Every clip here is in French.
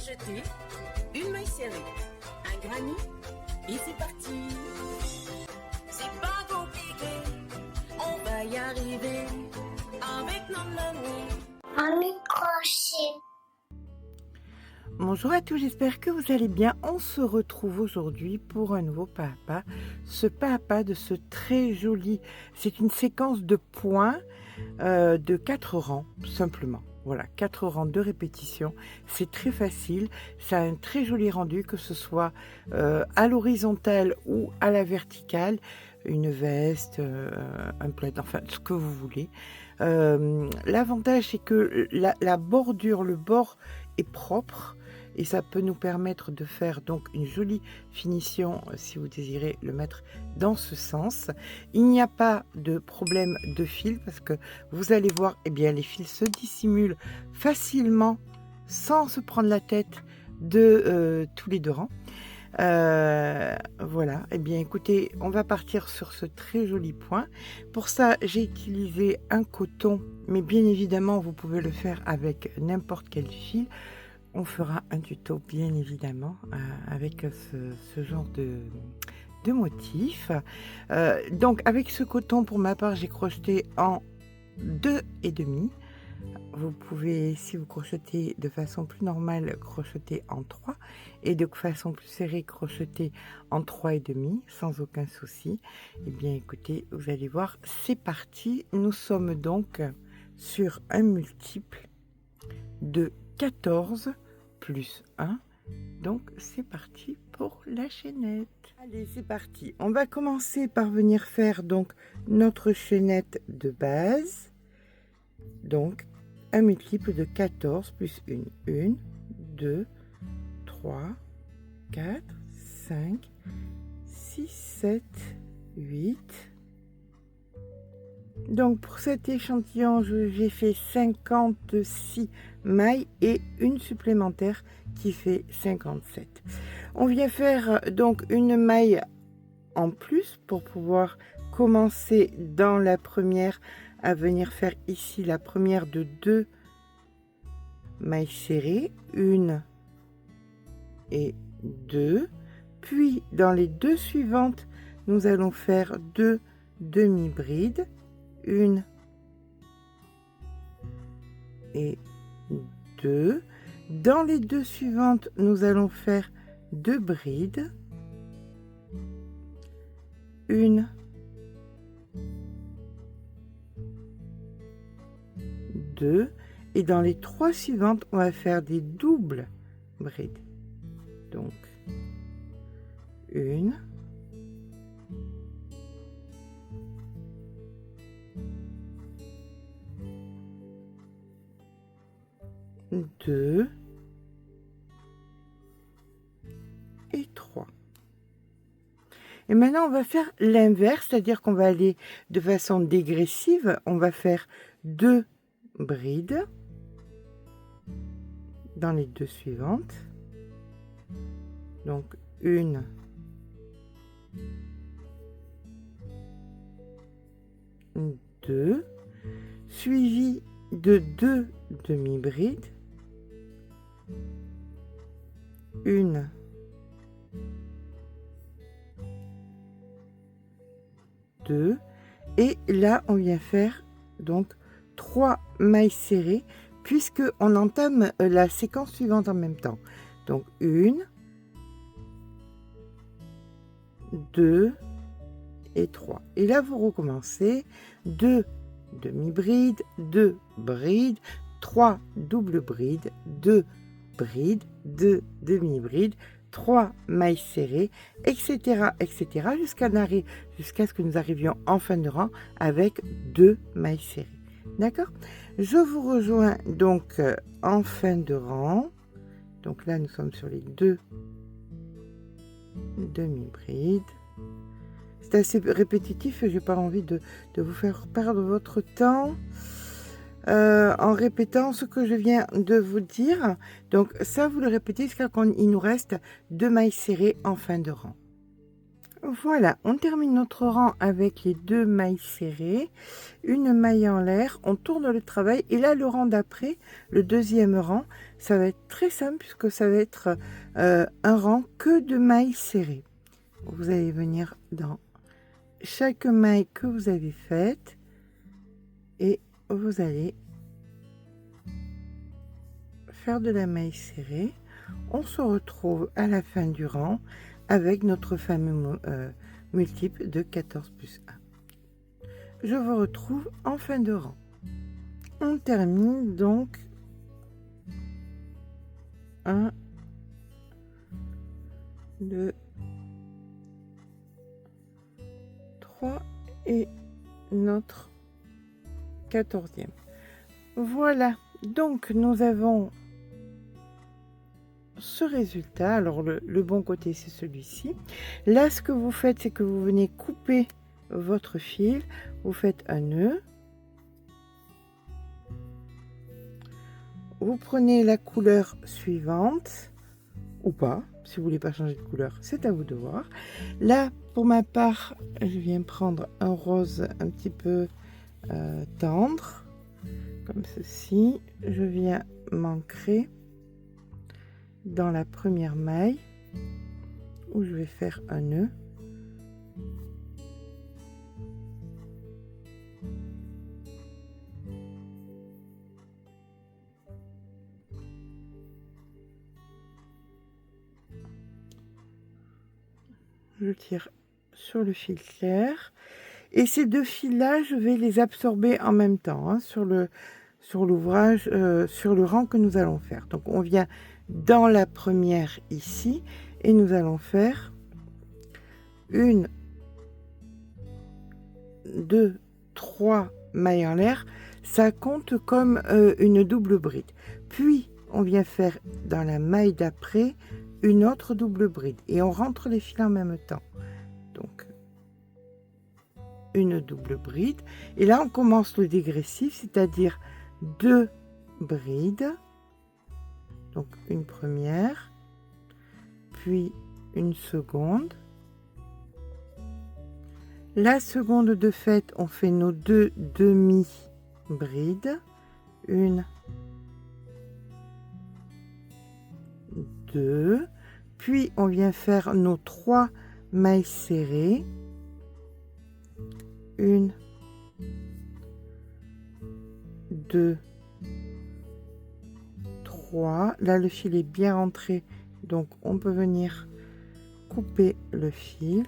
crocheter, une maille serrée, un granny et c'est parti. C'est pas compliqué, on va y arriver avec nos mamies. Mamie crochet. Bonjour à tous, j'espère que vous allez bien. On se retrouve aujourd'hui pour un nouveau pas à pas. Ce pas à pas de ce très joli, c'est une séquence de points de 4 rangs, simplement. Voilà, 4 rangs de répétition. C'est très facile, ça a un très joli rendu, que ce soit à l'horizontale ou à la verticale. Une veste, un plaid, enfin ce que vous voulez. L'avantage, c'est que la bordure, le bord est propre. Et ça peut nous permettre de faire donc une jolie finition si vous désirez le mettre dans ce sens. Il n'y a pas de problème de fil parce que vous allez voir, eh bien, les fils se dissimulent facilement sans se prendre la tête de tous les deux rangs. Voilà, eh bien écoutez, on va partir sur ce très joli point. Pour ça, j'ai utilisé un coton, mais bien évidemment, vous pouvez le faire avec n'importe quel fil. On fera un tuto bien évidemment avec ce genre de motif. Donc avec ce coton, pour ma part, j'ai crocheté en 2,5. Vous pouvez, si vous crochetez de façon plus normale, crocheter en 3 et de façon plus serrée, crocheter en 3,5 sans aucun souci. Et bien écoutez, vous allez voir, c'est parti. Nous sommes donc sur un multiple de 14 plus 1, donc c'est parti pour la chaînette. Allez, c'est parti, on va commencer par venir faire donc notre chaînette de base, donc un multiple de 14 plus 1, 2, 3, 4, 5, 6, 7, 8. Donc pour cet échantillon, j'ai fait 56 mailles et une supplémentaire qui fait 57. On vient faire donc une maille en plus pour pouvoir commencer dans la première à venir faire ici la première de 2 mailles serrées, 1 et 2. Puis dans les 2 suivantes, nous allons faire 2 demi-brides, 1 et 2. Dans les 2 suivantes, nous allons faire 2 brides, 1, 2, et dans les 3 suivantes, on va faire des doubles brides. Donc 1, 2 et 3. Et maintenant, on va faire l'inverse, c'est-à-dire qu'on va aller de façon dégressive. On va faire 2 brides dans les 2 suivantes. Donc 1, 2, suivi de 2 demi-brides, 1, 2, et là on vient faire donc 3 mailles serrées puisque on entame la séquence suivante en même temps. Donc 1, 2 et 3. Et là vous recommencez 2 demi-brides, 2 brides, 3 doubles brides, 2 brides, 2 demi-brides, 3 mailles serrées, etc., etc., jusqu'à ce que nous arrivions en fin de rang avec 2 mailles serrées. D'accord? Je vous rejoins donc en fin de rang. Donc là, nous sommes sur les 2 demi-brides. C'est assez répétitif et je n'ai pas envie de vous faire perdre votre temps en répétant ce que je viens de vous dire. Donc ça, vous le répétez jusqu'à quand il nous reste 2 mailles serrées en fin de rang. Voilà, on termine notre rang avec les 2 mailles serrées, une maille en l'air, on tourne le travail et là le rang d'après, le deuxième rang, ça va être très simple puisque ça va être un rang que de mailles serrées. Vous allez venir dans chaque maille que vous avez faite et vous allez faire de la maille serrée. On se retrouve à la fin du rang avec notre fameux multiple de 14 plus 1. Je vous retrouve en fin de rang. On termine donc 1, 2, 3 et notre 14e. Voilà, donc nous avons ce résultat. Alors le bon côté c'est celui-ci. Là ce que vous faites c'est que vous venez couper votre fil, vous faites un nœud, vous prenez la couleur suivante ou pas, si vous voulez pas changer de couleur c'est à vous de voir. Là pour ma part je viens prendre un rose un petit peu tendre comme ceci, je viens m'ancrer dans la première maille où je vais faire un nœud, je tire sur le fil clair et ces 2 fils là je vais les absorber en même temps hein, sur l'ouvrage, sur le rang que nous allons faire. Donc on vient dans la première ici et nous allons faire 1, 2, 3 mailles en l'air, ça compte comme une double bride. Puis on vient faire dans la maille d'après une autre double bride et on rentre les fils en même temps. Donc une double bride et là on commence le dégressif, c'est-à-dire 2 brides. Donc une première, puis une seconde. La seconde de fait, on fait nos 2 demi-brides. 1, 2. Puis on vient faire nos 3 mailles serrées. 1, 2, 3. Là le fil est bien rentré donc on peut venir couper le fil.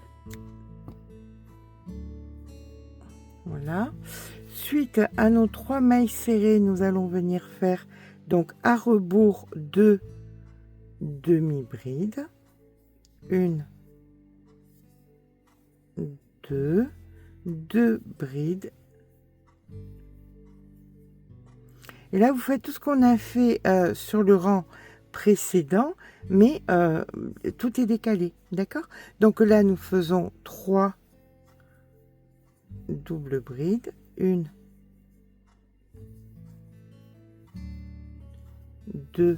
Voilà, suite à nos 3 mailles serrées nous allons venir faire donc à rebours 2 demi-brides. 1, 2, 2 brides. Et là, vous faites tout ce qu'on a fait sur le rang précédent, mais tout est décalé, d'accord? Donc là, nous faisons 3 doubles brides. 1, 2,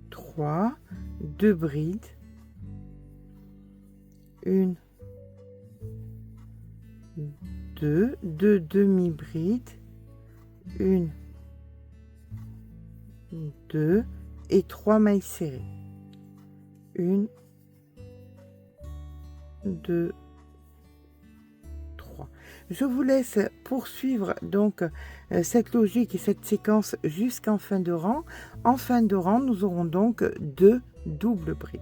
3, 2 brides. 1, 2, 2 demi-brides, 1, 2 et 3 mailles serrées. 1, 2, 3. Je vous laisse poursuivre donc cette logique et cette séquence jusqu'en fin de rang. En fin de rang, nous aurons donc 2 doubles brides.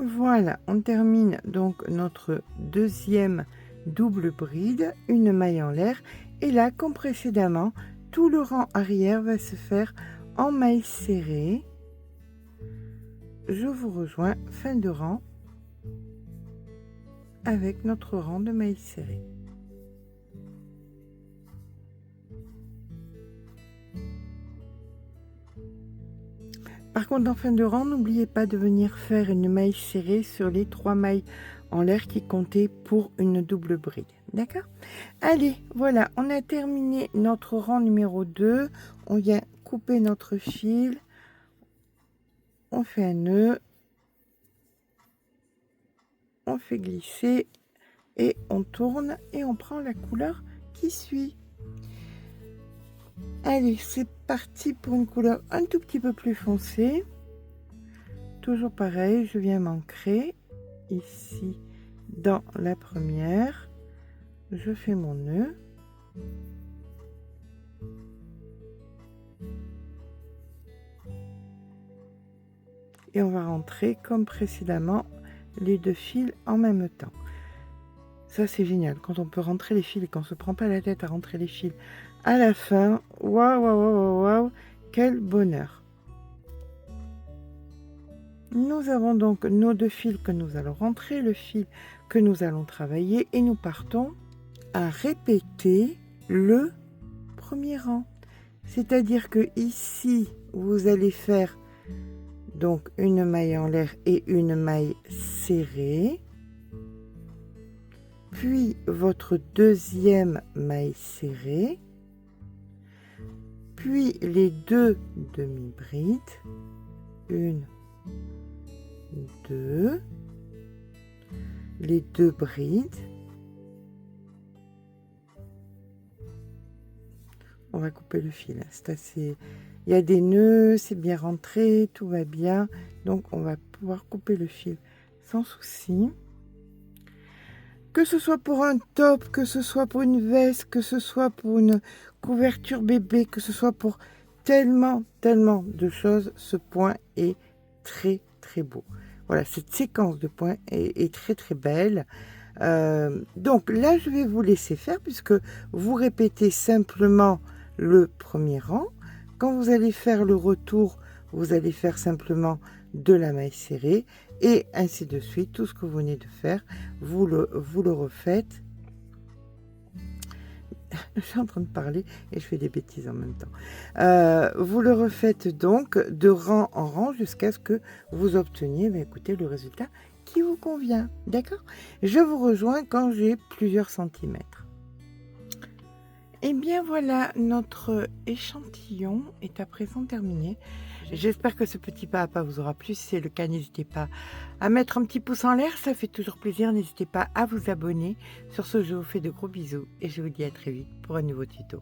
Voilà, on termine donc notre deuxième double bride, une maille en l'air, et là, comme précédemment, tout le rang arrière va se faire en maille serrée. Je vous rejoins fin de rang avec notre rang de mailles serrées. Par contre, en fin de rang, n'oubliez pas de venir faire une maille serrée sur les 3 mailles en l'air qui comptaient pour une double bride. D'accord? Allez, voilà, on a terminé notre rang numéro 2. On vient couper notre fil. on fait un nœud, on fait glisser et on tourne et on prend la couleur qui suit. Allez, c'est parti pour une couleur un tout petit peu plus foncée. Toujours pareil, je viens m'ancrer ici dans la première. Je fais mon nœud. Et on va rentrer comme précédemment les deux fils en même temps. Ça c'est génial, quand on peut rentrer les fils et qu'on se prend pas la tête à rentrer les fils à la fin. Waouh, waouh, waouh, waouh, quel bonheur. Nous avons donc nos deux fils que nous allons rentrer, le fil que nous allons travailler et nous partons à répéter le premier rang. C'est-à-dire que ici, vous allez faire donc une maille en l'air et une maille serrée, puis votre deuxième maille serrée, puis les deux demi-brides, une, deux, les deux brides, on va couper le fil, c'est assez, il y a des nœuds, c'est bien rentré, tout va bien, donc on va pouvoir couper le fil sans souci. Que ce soit pour un top, que ce soit pour une veste, que ce soit pour une couverture bébé, que ce soit pour tellement de choses, ce point est très beau. Voilà, cette séquence de points est très belle. Donc là, je vais vous laisser faire puisque vous répétez simplement le premier rang. Quand vous allez faire le retour, vous allez faire simplement de la maille serrée et ainsi de suite. Tout ce que vous venez de faire, vous le refaites. Je suis en train de parler et je fais des bêtises en même temps. Vous le refaites donc de rang en rang jusqu'à ce que vous obteniez, écoutez, le résultat qui vous convient. D'accord? Je vous rejoins quand j'ai plusieurs centimètres. Et bien voilà, notre échantillon est à présent terminé. J'espère que ce petit pas à pas vous aura plu. Si c'est le cas, n'hésitez pas à mettre un petit pouce en l'air, ça fait toujours plaisir. N'hésitez pas à vous abonner. Sur ce, je vous fais de gros bisous et je vous dis à très vite pour un nouveau tuto.